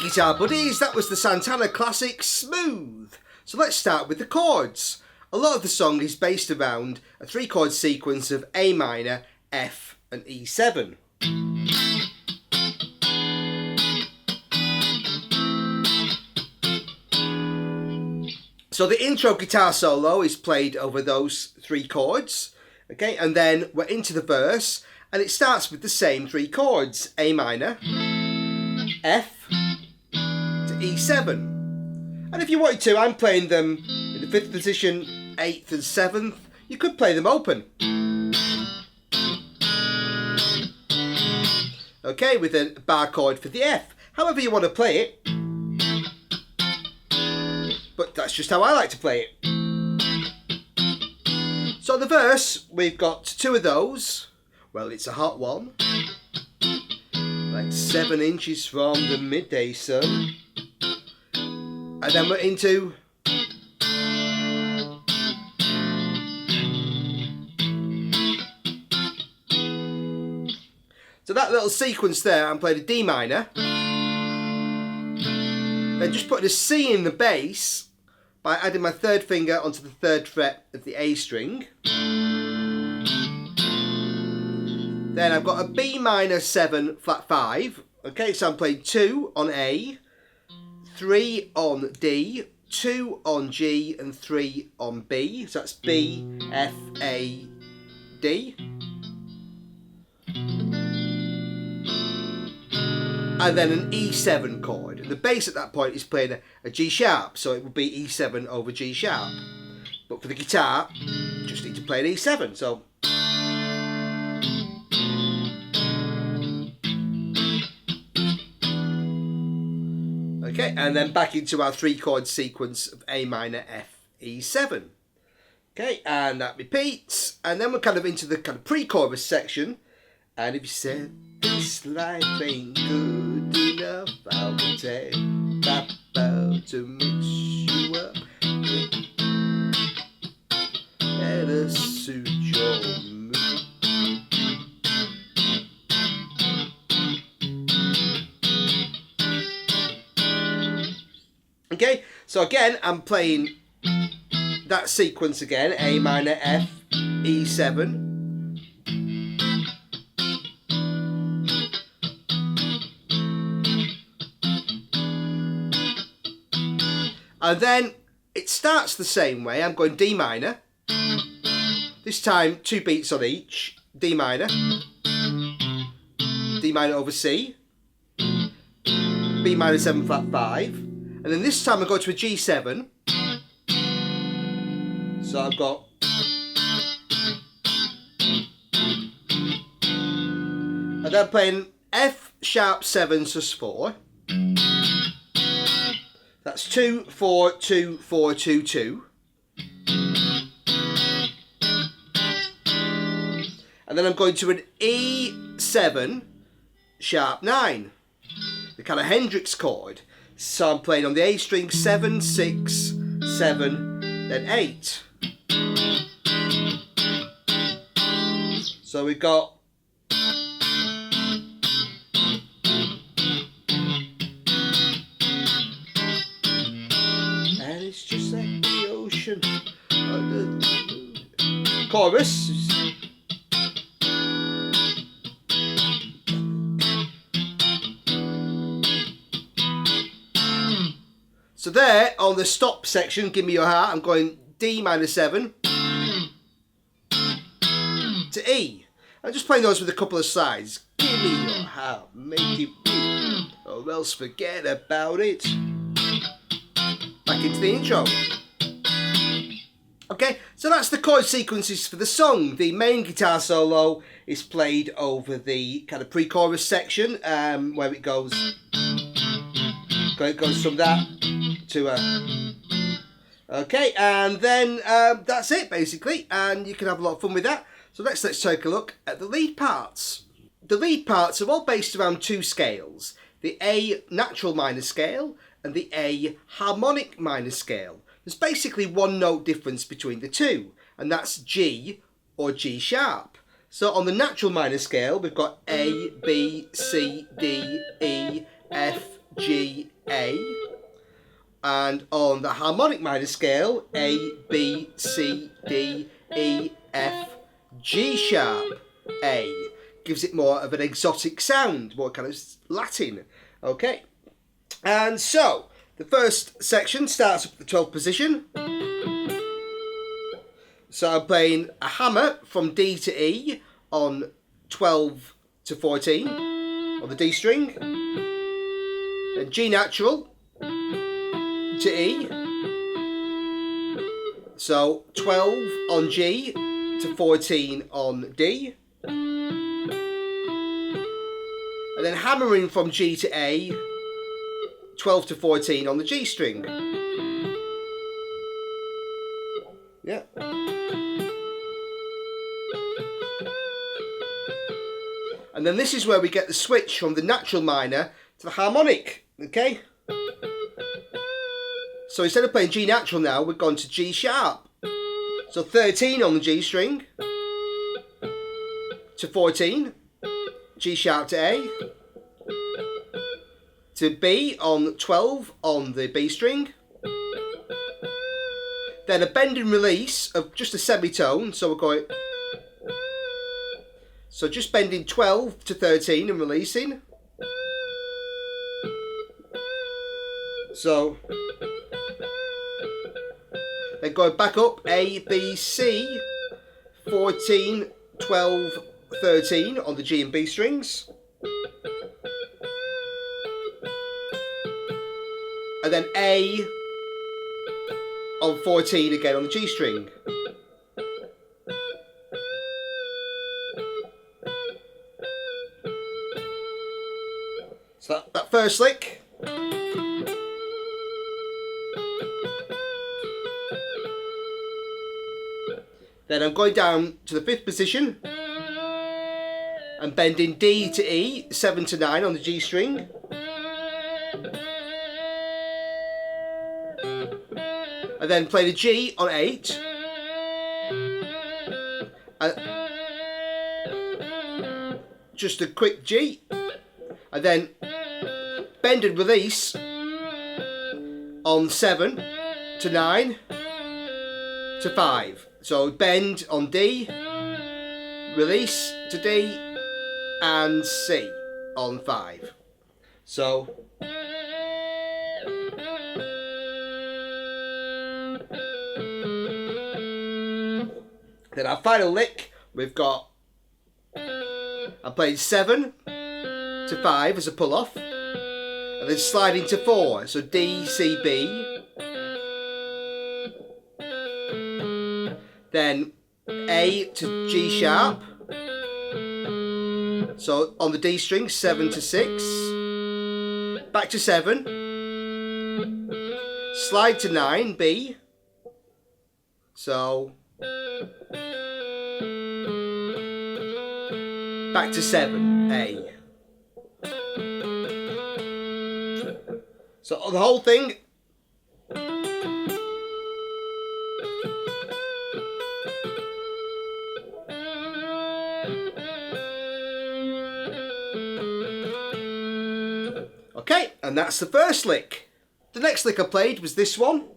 Guitar buddies, that was the Santana classic Smooth. So let's start with the chords. A lot of the song is based around a 3-chord sequence of A minor, F and E7. So the intro guitar solo is played over those 3 chords, okay, and then we're into the verse and it starts with the same 3 chords, A minor, F to E7. And if you wanted to, I'm playing them in the 5th position, 8th and 7th. You could play them open. Okay, with a bar chord for the F. However you want to play it. But that's just how I like to play it. So the verse, we've got 2 of those. Well, it's a hot one. Like 7 inches from the midday sun. And then we're into... So that little sequence there, I'm playing a D minor. Then just putting a C in the bass by adding my 3rd finger onto the 3rd fret of the A string. Then I've got a B minor 7 flat 5. Okay, so I'm playing 2 on A, 3 on D, 2 on G, and 3 on B. So that's B, F, A, D. And then an E7 chord. And the bass at that point is playing a G sharp, so it would be E7 over G sharp. But for the guitar, you just need to play an E7. So okay, and then back into our 3-chord sequence of A minor, F, E7. Okay, and that repeats, and then we're kind of into the kind of pre-chorus section. And if you said this life ain't good enough, I will take that bow to mix you up. Better suit your mood. Okay, so again, I'm playing that sequence again, A minor, F, E7. And then it starts the same way. I'm going D minor. This time 2 beats on each. D minor. D minor over C. B minor 7 flat 5. And then this time I go to a G7. So I've got... And then playing F sharp 7 sus 4. That's 2, 4, 2, 4, 2, 2. And then I'm going to an E7 sharp 9. The kind of Hendrix chord. So I'm playing on the A string 7, 6, 7, then 8. So we've got... It's just like the ocean. Chorus. So there, on the stop section, Give Me Your Heart, I'm going D minor 7 to E. I'm just playing those with a couple of slides. Give me your heart, make it real, or else forget about it. Back into the intro. Okay, so that's the chord sequences for the song. The main guitar solo is played over the kind of pre-chorus section, where it goes from that to a... Okay, and then that's it basically, and you can have a lot of fun with that. So let's take a look at the lead parts. The lead parts are all based around 2 scales. The A natural minor scale and the A harmonic minor scale. There's basically 1 note difference between the 2, and that's G or G sharp. So on the natural minor scale, we've got A, B, C, D, E, F, G, A. And on the harmonic minor scale, A, B, C, D, E, F, G sharp, A. Gives it more of an exotic sound, more kind of Latin. Okay. And so, the first section starts at the 12th position. So I'm playing a hammer from D to E on 12 to 14 on the D string. then G natural to E. So 12 on G to 14 on D. And then hammering from G to A, 12 to 14 on the G string. Yeah. And then this is where we get the switch from the natural minor to the harmonic, okay? So instead of playing G natural now, we've gone to G sharp. So 13 on the G string to 14, G sharp to A, to B on 12 on the B string, then a bend and release of just a semitone, so we're going, so just bending 12 to 13 and releasing. So then going back up, A, B, C, 14, 12, 13 on the G and B strings. And then A on 14 again on the G string. So that first lick. Then I'm going down to the 5th position and bending D to E, 7 to 9 on the G string. And then play the G on 8. Just a quick G. And then bend and release on 7 to 9 to 5. So bend on D, release to D, and C on 5. So then our final lick, we've got, I played 7 to 5 as a pull off, and then sliding to 4, so D, C, B. Then A to G sharp, so on the D string, 7 to 6, back to 7, slide to 9, B, so back to 7, A. So the whole thing. Okay, and that's the first lick. The next lick I played was this one.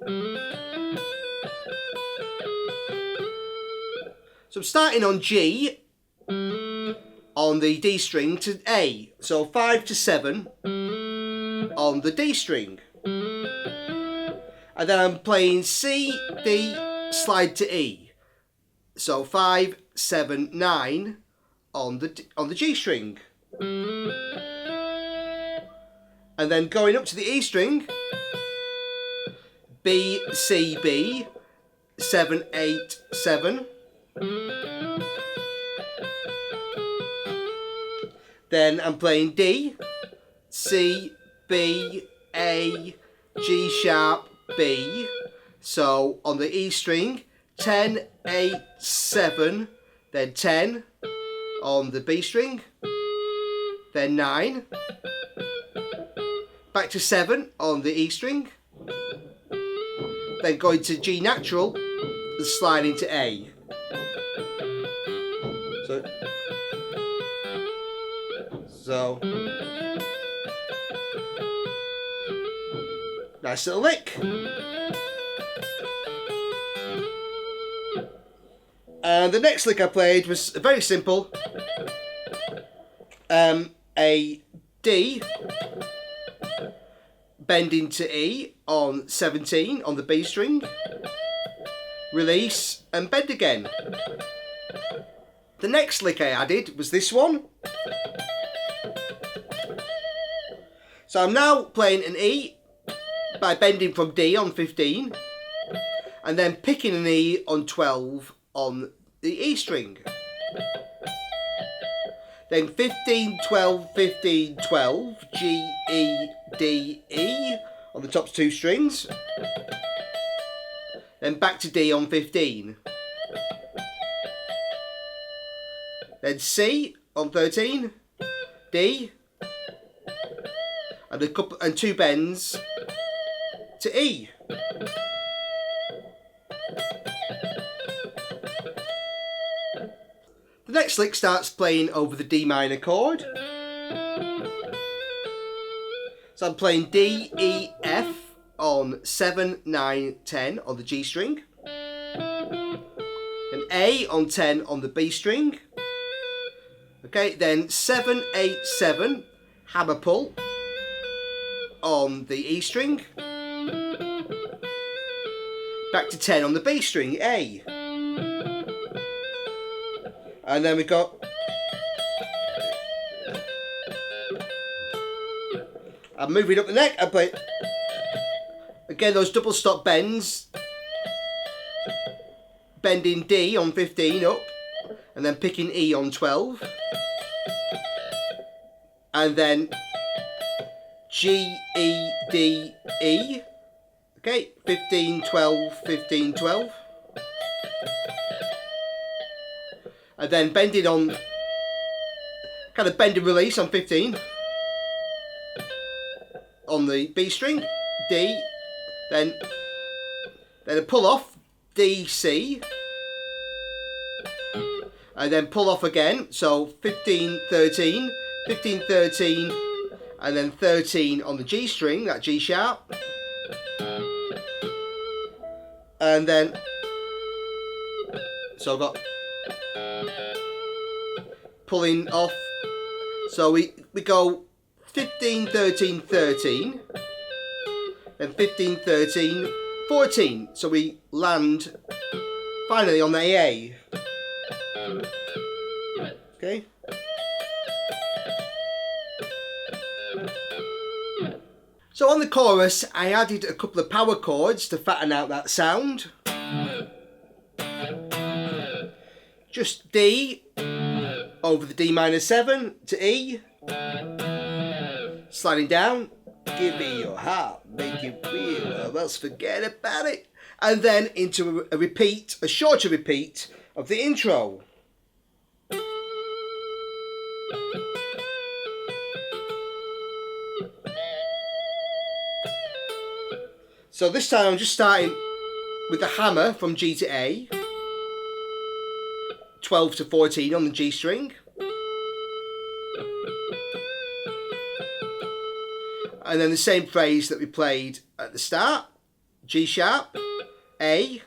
So I'm starting on G on the D string to A. So 5 to 7 on the D string. And then I'm playing C, D, slide to E. So 5, 7, 9 on the G string. And then going up to the E string, B, C, B, 7, 8, 7. Then I'm playing D, C, B, A, G sharp, B. So on the E string, 10, 8, 7, then 10 on the B string, then 9. Back to 7 on the E string, then going to G natural and sliding to A. So nice little lick. And the next lick I played was very simple. A D, bending to E on 17 on the B string, release and bend again. The next lick I added was this one. So I'm now playing an E by bending from D on 15 and then picking an E on 12 on the E string. Then 15, 12, 15, 12, G, E, D, E on the top two strings. Then back to D on 15. Then C on 13, D, and a couple and two bends to E. The next lick starts playing over the D minor chord. So I'm playing D, E, F on 7, 9, 10 on the G string. Then A on 10 on the B string. Okay, then 7, 8, 7, hammer pull on the E string. Back to 10 on the B string, A. And then we got I'm moving up the neck. I play again those double stop bends, bending D on 15 up, and then picking E on 12, and then G, E, D, E. Okay, 15, 12, 15, 12. And then bending on, kind of bend and release on 15 on the B string, D, then a pull off, D, C, and then pull off again, so 15, 13, 15, 13, and then 13 on the G string, that G sharp, and then, so I've got pulling off, so we go 15, 13, 13, then 15, 13, 14, so we land finally on the A. Okay. So on the chorus I added a couple of power chords to fatten out that sound. Just D over the D minor 7 to E, sliding down, give me your heart, make it real, or else forget about it, and then into a repeat, a shorter repeat of the intro. So this time I'm just starting with the hammer from G to A, 12 to 14 on the G string, and then the same phrase that we played at the start, G sharp, A,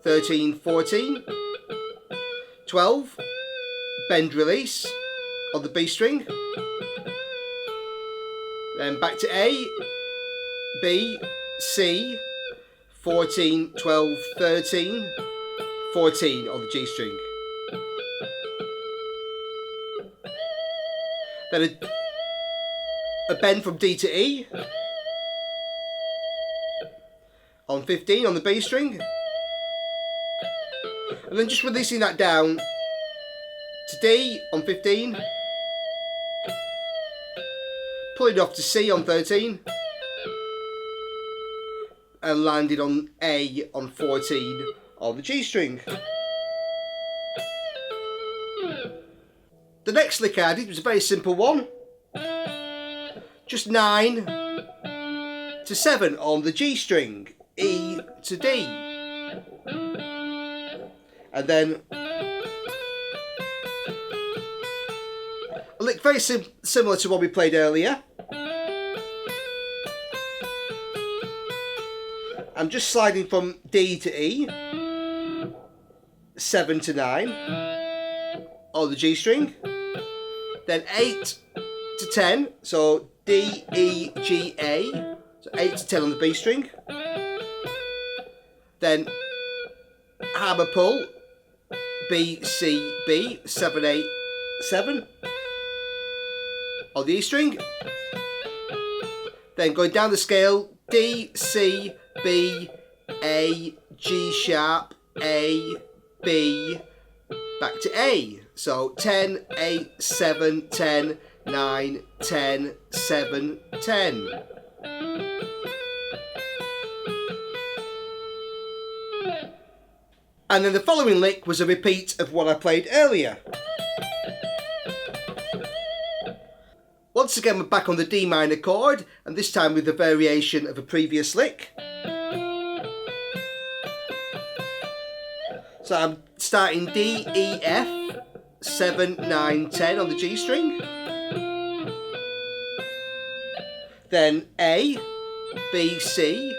13, 14, 12, bend release on the B string, then back to A, B, C, 14, 12, 13, 14 on the G string. Then a bend from D to E on 15 on the B string, and then just releasing that down to D on 15, pulling it off to C on 13, and landed on A on 14 on the G string. The next lick I added was a very simple one. Just 9 to 7 on the G string, E to D. And then a lick very similar to what we played earlier. I'm just sliding from D to E, 7 to 9 on the G string, then 8 to 10, so D, E, G, A, so 8 to 10 on the B string, then hammer pull, B, C, B, 7, 8, 7 on the E string, Then going down the scale, D, C, B, A, G sharp, A, B, back to A. So 10, 8, 7, 10, 9, 10, 7, 10. And then the following lick was a repeat of what I played earlier. Once again, we're back on the D minor chord, and this time with a variation of a previous lick. So I'm starting D, E, F, 7, 9, 10 on the G string. Then A, B, C,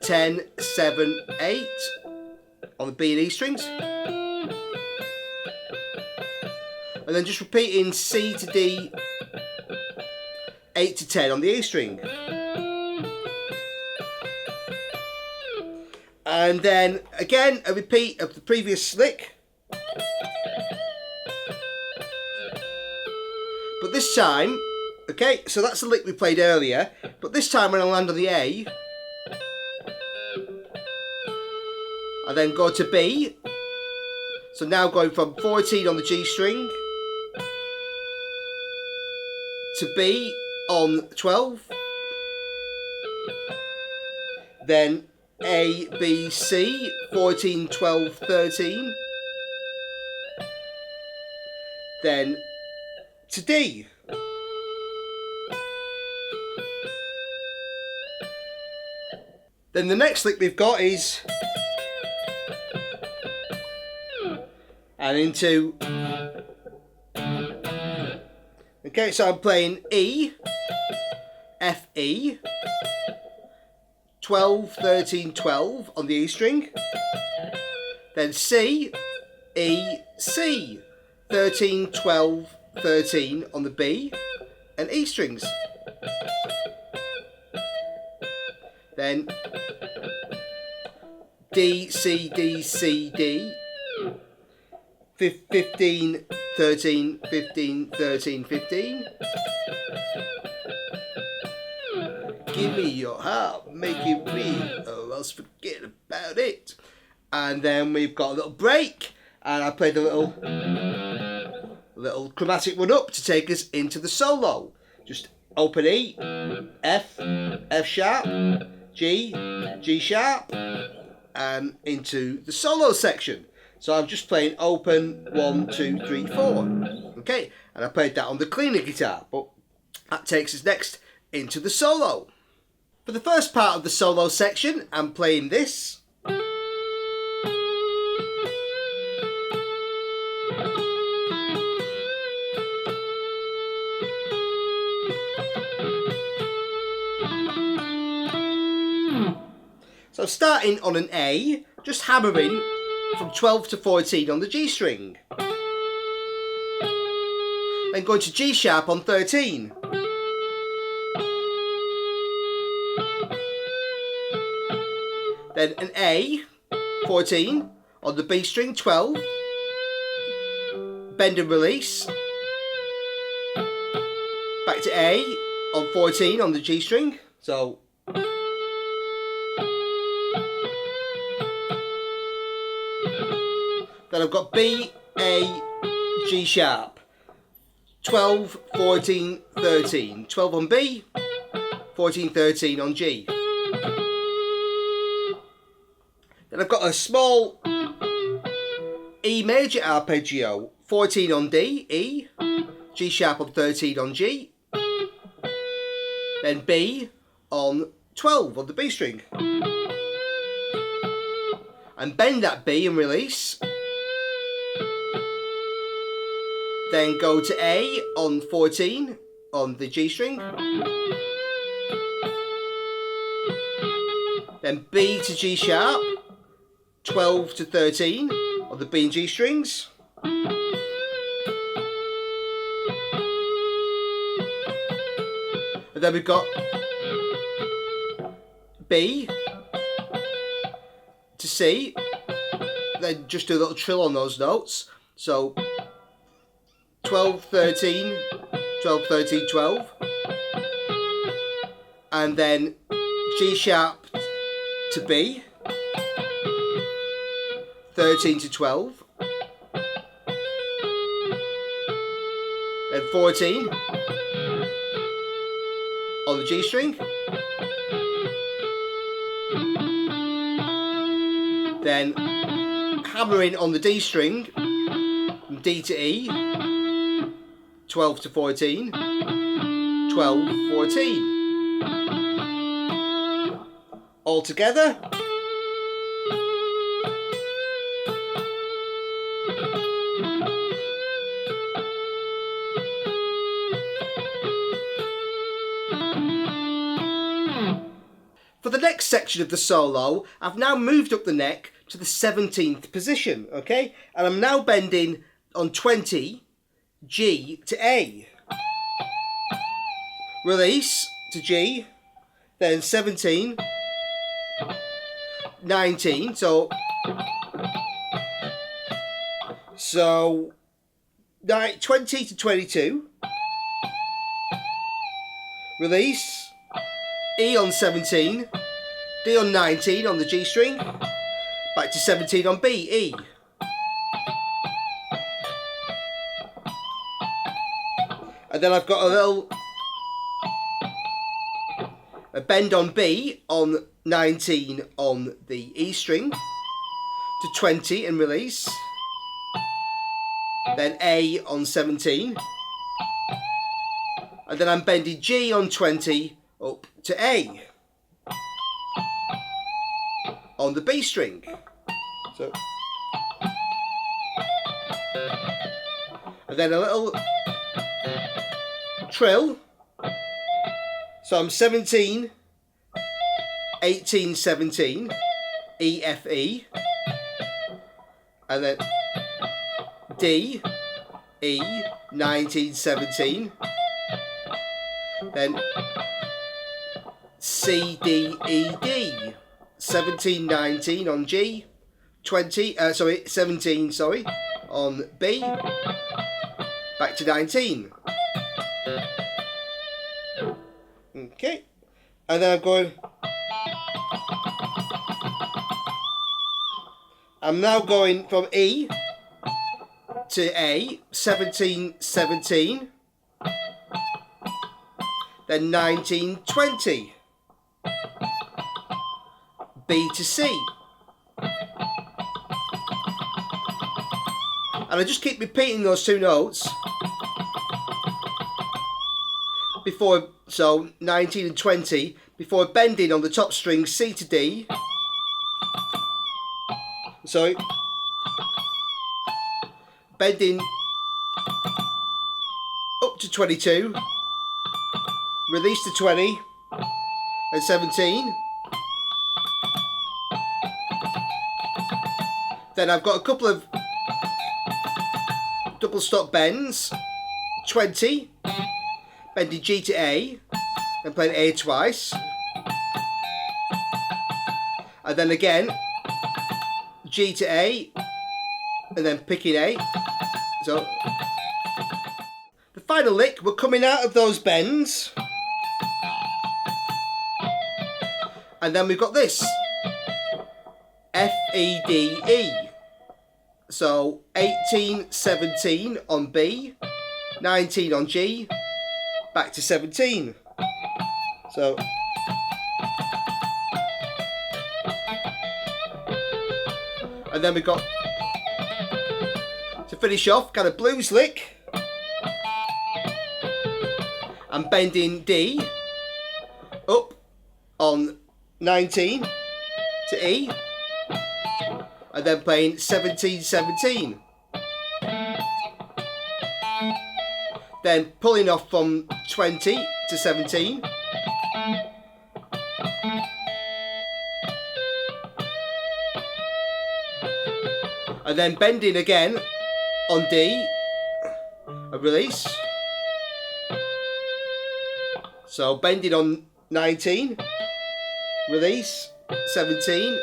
10, 7, 8 on the B and E strings. And then just repeating C to D, 8 to 10 on the A string. And then again a repeat of the previous lick. But this time, okay, so that's the lick we played earlier, but this time when I land on the A, I then go to B. So now going from 14 on the G string to B on 12, then A, B, C, 14, 12, 13, then to D. Then the next lick we've got is and into, okay, so I'm playing E, F, E, 12, 13, 12 on the E string, then C, E, C, 13, 12, 13 on the B and E strings, then D, C, D, C, D, 15, 13, 15, 13, 15. Give me your heart, make it real, or else forget about it. And then we've got a little break, and I played a little chromatic one up to take us into the solo. Just open E, F, F sharp, G, G sharp, and into the solo section. So I'm just playing open 1, 2, 3, 4. Okay, and I played that on the cleaner guitar, but that takes us next into the solo. For the first part of the solo section, I'm playing this. So starting on an A, just hammering from 12 to 14 on the G string. Then going to G sharp on 13. Then an A, 14 on the B string, 12. Bend and release. Back to A on 14 on the G string. So then I've got B, A, G sharp, 12, 14, 13, 12 on B, 14, 13 on G. Then I've got a small E major arpeggio, 14 on D, E, G sharp on 13 on G, then B on 12 on the B string. And bend that B and release. Then go to A on 14 on the G string. Then B to G sharp, 12 to 13 on the B and G strings. And then we've got B to C. Then just do a little trill on those notes. So 12, 13, 12, 13, 12. And then G sharp to B, 13 to 12. Then 14 on the G string. Then hammering on the D string from D to E, 12 to 14, 12, 14. All together. For the next section of the solo, I've now moved up the neck to the 17th position, okay? And I'm now bending on 20, G to A. Release to G, then 17, 19, so 20 to 22. Release, E on 17, D on 19 on the G string, back to 17 on B, E. And then I've got a bend on B on 19 on the E string, to 20 and release, then A on 17, and then I'm bending G on 20 up to A on the B string. So, and then a little trill. So I'm 17, 18, 17, E, F, E, and then D, E, 19, 17, then C, D, E, D, 17, 19 on G, 17, on B, back to 19. Okay, and then I'm now going from E to A, 17, 17, then 19, 20, B to C. And I just keep repeating those two notes before, so 19 and 20, before bending on the top string C to D. So bending up to 22, release to 20 and 17. Then I've got a couple of double stop bends, 20, bending G to A, and playing A twice. And then again, G to A, and then picking A. So, the final lick, we're coming out of those bends. And then we've got this, F, E, D, E. So 18, 17 on B, 19 on G, back to 17. So and then we've got, to finish off, kind of blues lick. I'm bending D up on 19 to E, and then playing 17, 17. Then pulling off from 20 to 17. And then bending again on D, a release. So bending on 19, release, 17,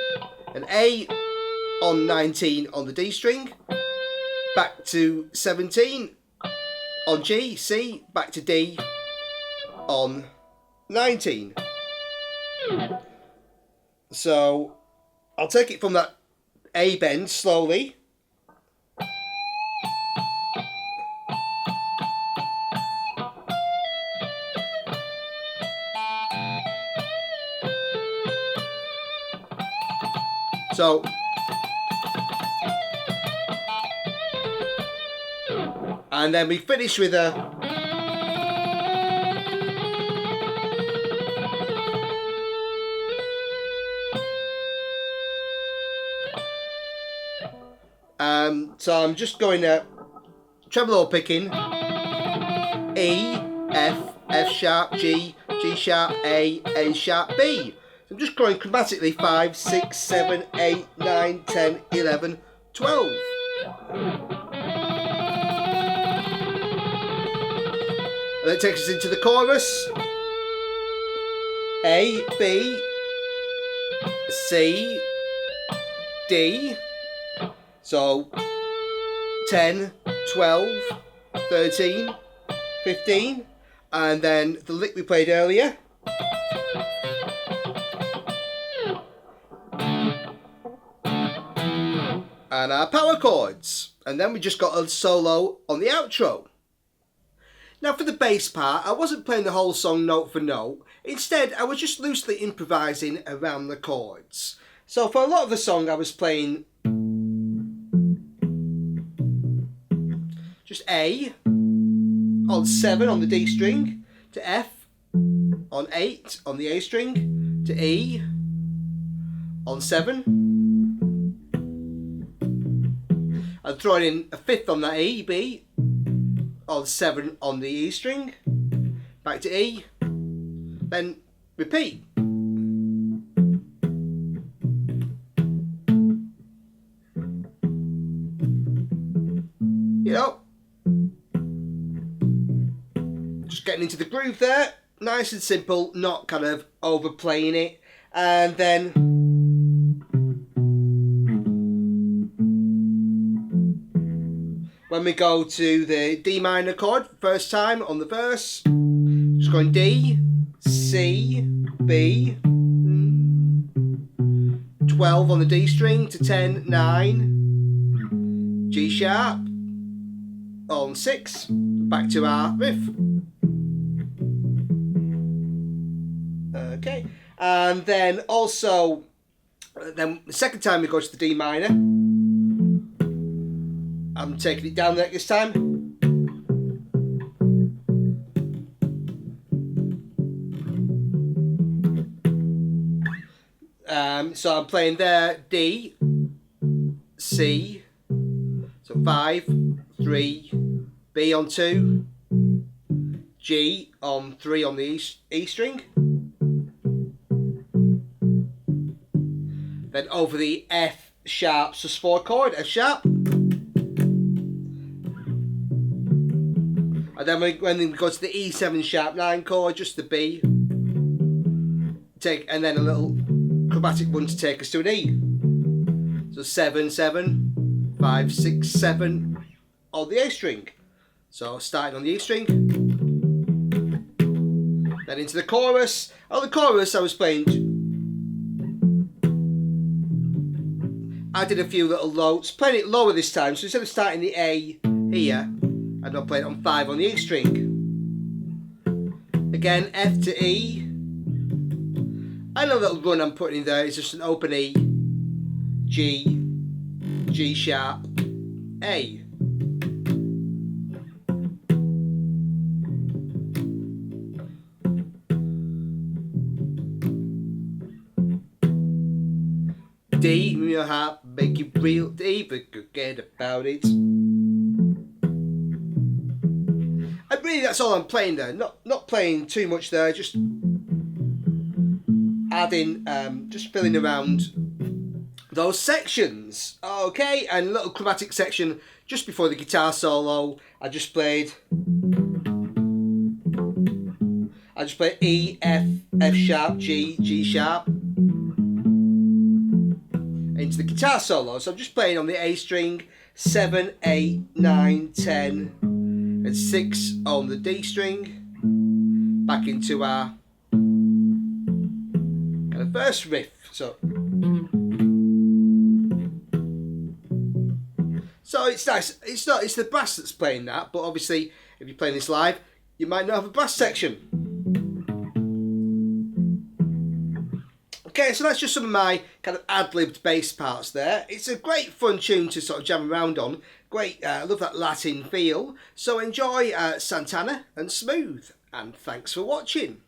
and A on 19 on the D string, back to 17, on G, C, back to D on 19. So I'll take it from that A bend slowly. So and then we finish with a so I'm just going to tremolo picking E, F, F sharp, G, G sharp, A sharp, B. So I'm just going chromatically 5, 6, 7, 8, 9, 10, 11, 12. And that takes us into the chorus. A, B, C, D. So 10, 12, 13, 15. And then the lick we played earlier. And our power chords. And then we just got a solo on the outro. Now for the bass part, I wasn't playing the whole song note for note. Instead, I was just loosely improvising around the chords. So for a lot of the song, I was playing just A on 7 on the D string, to F on 8 on the A string, to E on 7. I'm throwing in a 5th on that E, B on 7 on the E string, back to E, then repeat. You know, just getting into the groove there, nice and simple, not kind of overplaying it. And then when we go to the D minor chord, first time on the verse, just going D, C, B, 12 on the D string to 10, 9, G sharp on 6, back to our riff. Okay, and then also, then the second time we go to the D minor, I'm taking it down there this time. So I'm playing there D, C, so 5, 3, B on 2, G on 3 on the E string, then over the F sharp sus4 chord, F sharp, and then when we go to the E7 sharp 9 chord, just the B, and then a little chromatic one to take us to an E. So 7, 7, 5, 6, 7 on the A string. So starting on the E string, then into the chorus. On the chorus I was playing, I did a few little notes, playing it lower this time, so instead of starting the A here, and I'll play it on 5 on the E string. Again, F to E. And a little run I'm putting in there is just an open E, G, G sharp, A. D, your heart, make you real deep, but forget about it. And really that's all I'm playing there, not playing too much there, just adding, just filling around those sections. Okay, and a little chromatic section just before the guitar solo. I just played E, F, F sharp, G, G sharp into the guitar solo. So I'm just playing on the A string, 7, 8, 9, 10, and 6 on the D string, back into our kind of first riff. So it's nice. It's the brass that's playing that, but obviously if you're playing this live, you might not have a brass section. Okay, so that's just some of my kind of ad-libbed bass parts there. It's a great fun tune to sort of jam around on. Great, I love that Latin feel. So enjoy Santana and Smooth, and thanks for watching.